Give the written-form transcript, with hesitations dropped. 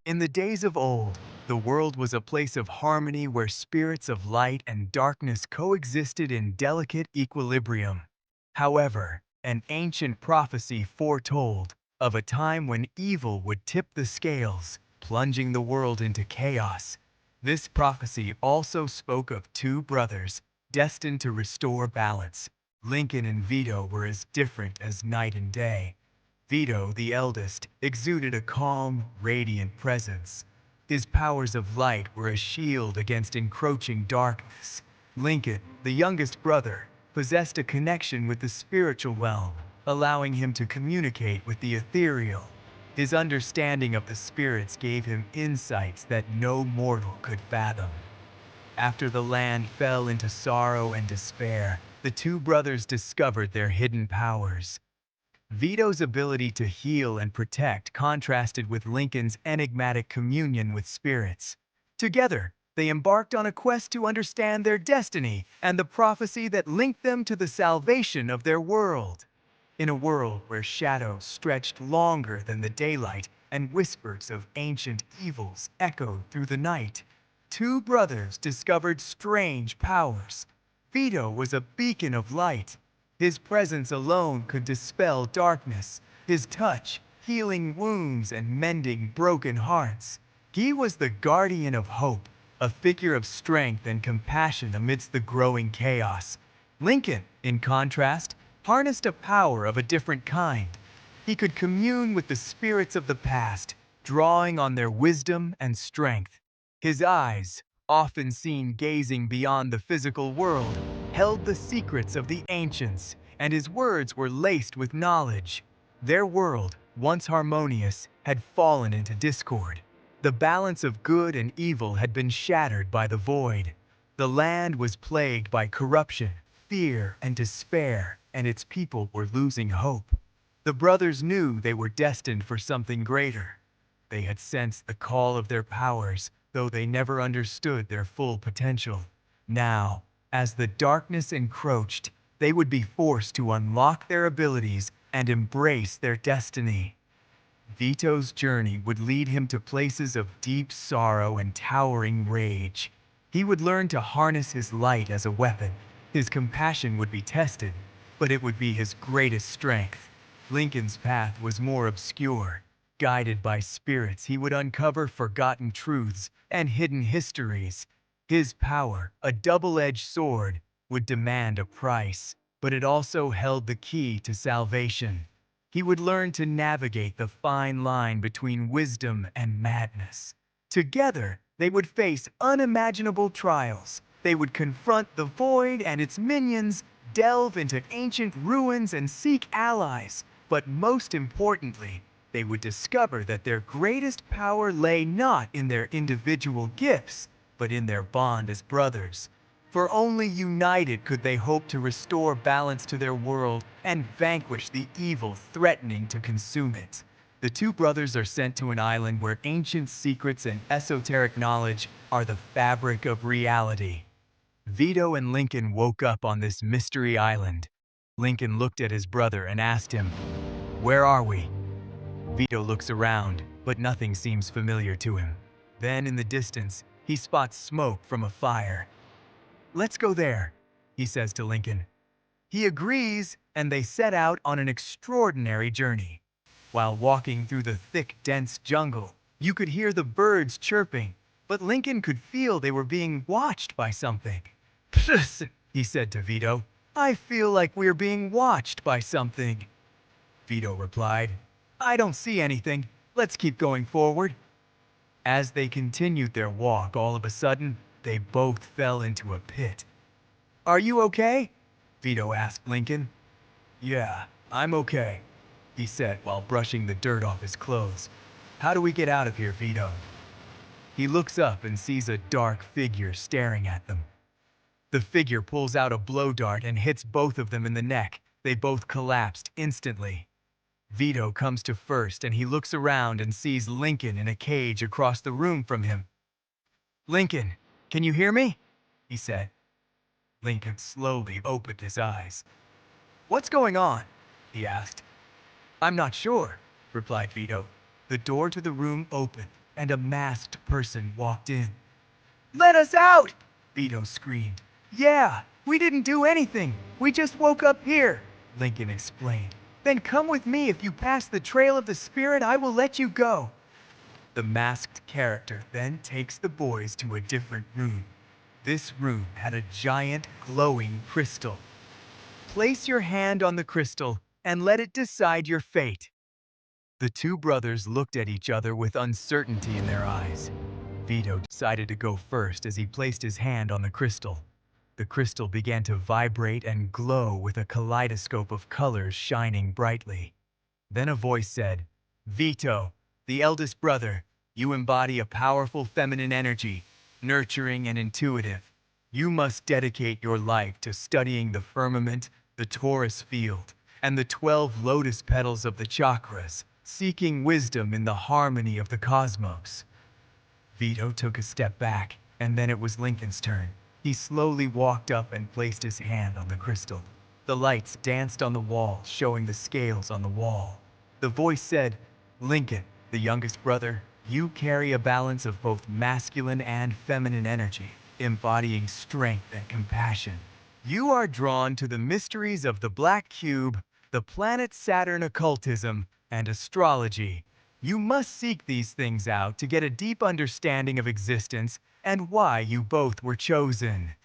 In the days of old, the world was a place of harmony where spirits of light and darkness coexisted in delicate equilibrium. However, an ancient prophecy foretold of a time when evil would tip the scales, plunging the world into chaos. This prophecy also spoke of two brothers destined to restore balance. Lincoln and Vito were as different as night and day. Vito, the eldest, exuded a calm, radiant presence. His powers of light were a shield against encroaching darkness. Lincoln, the youngest brother, possessed a connection with the spiritual realm, allowing him to communicate with the ethereal. His understanding of the spirits gave him insights that no mortal could fathom. After the land fell into sorrow and despair, the two brothers discovered their hidden powers. Vito's ability to heal and protect contrasted with Lincoln's enigmatic communion with spirits. Together, they embarked on a quest to understand their destiny and the prophecy that linked them to the salvation of their world. In a world where shadows stretched longer than the daylight and whispers of ancient evils echoed through the night, two brothers discovered strange powers. Vito was a beacon of light. His presence alone could dispel darkness, his touch healing wounds and mending broken hearts. He was the guardian of hope, a figure of strength and compassion amidst the growing chaos. Lincoln, in contrast, harnessed a power of a different kind. He could commune with the spirits of the past, drawing on their wisdom and strength. His eyes, often seen gazing beyond the physical world, held the secrets of the ancients, and his words were laced with knowledge. Their world, once harmonious, had fallen into discord. The balance of good and evil had been shattered by the void. The land was plagued by corruption, fear, and despair, and its people were losing hope. The brothers knew they were destined for something greater. They had sensed the call of their powers, though they never understood their full potential. Now, as the darkness encroached, they would be forced to unlock their abilities and embrace their destiny. Vito's journey would lead him to places of deep sorrow and towering rage. He would learn to harness his light as a weapon. His compassion would be tested, but it would be his greatest strength. Lincoln's path was more obscure. Guided by spirits, he would uncover forgotten truths and hidden histories. His power, a double-edged sword, would demand a price, but it also held the key to salvation. He would learn to navigate the fine line between wisdom and madness. Together, they would face unimaginable trials. They would confront the void and its minions, delve into ancient ruins and seek allies. But most importantly, they would discover that their greatest power lay not in their individual gifts, but in their bond as brothers. For only united could they hope to restore balance to their world and vanquish the evil threatening to consume it. The two brothers are sent to an island where ancient secrets and esoteric knowledge are the fabric of reality. Vito and Lincoln woke up on this mystery island. Lincoln looked at his brother and asked him, "Where are we?" Vito looks around, but nothing seems familiar to him. Then in the distance, he spots smoke from a fire. "Let's go there," he says to Lincoln. He agrees, and they set out on an extraordinary journey. While walking through the thick, dense jungle, you could hear the birds chirping, but Lincoln could feel they were being watched by something. "Psst," he said to Vito. "I feel like we're being watched by something." Vito replied, "I don't see anything. Let's keep going forward." As they continued their walk, all of a sudden, they both fell into a pit. "Are you okay?" Vito asked Lincoln. "Yeah, I'm okay," he said while brushing the dirt off his clothes. "How do we get out of here, Vito?" He looks up and sees a dark figure staring at them. The figure pulls out a blow dart and hits both of them in the neck. They both collapsed instantly. Vito comes to first and he looks around and sees Lincoln in a cage across the room from him. "Lincoln, can you hear me?" he said. Lincoln slowly opened his eyes. "What's going on?" he asked. "I'm not sure," replied Vito. The door to the room opened, and a masked person walked in. "Let us out!" Vito screamed. "Yeah, we didn't do anything. We just woke up here," Lincoln explained. "Then come with me. If you pass the trail of the spirit, I will let you go." The masked character then takes the boys to a different room. This room had a giant, glowing crystal. "Place your hand on the crystal and let it decide your fate." The two brothers looked at each other with uncertainty in their eyes. Vito decided to go first as he placed his hand on the crystal. The crystal began to vibrate and glow with a kaleidoscope of colors shining brightly. Then a voice said, "Vito, the eldest brother, you embody a powerful feminine energy, nurturing and intuitive. You must dedicate your life to studying the firmament, the torus field, and the 12 lotus petals of the chakras, seeking wisdom in the harmony of the cosmos." Vito took a step back, and then it was Lincoln's turn. He slowly walked up and placed his hand on the crystal. The lights danced on the wall, showing the scales on the wall. The voice said, "Lincoln, the youngest brother, you carry a balance of both masculine and feminine energy, embodying strength and compassion. You are drawn to the mysteries of the Black Cube, the planet Saturn occultism, and astrology. You must seek these things out to get a deep understanding of existence and why you both were chosen."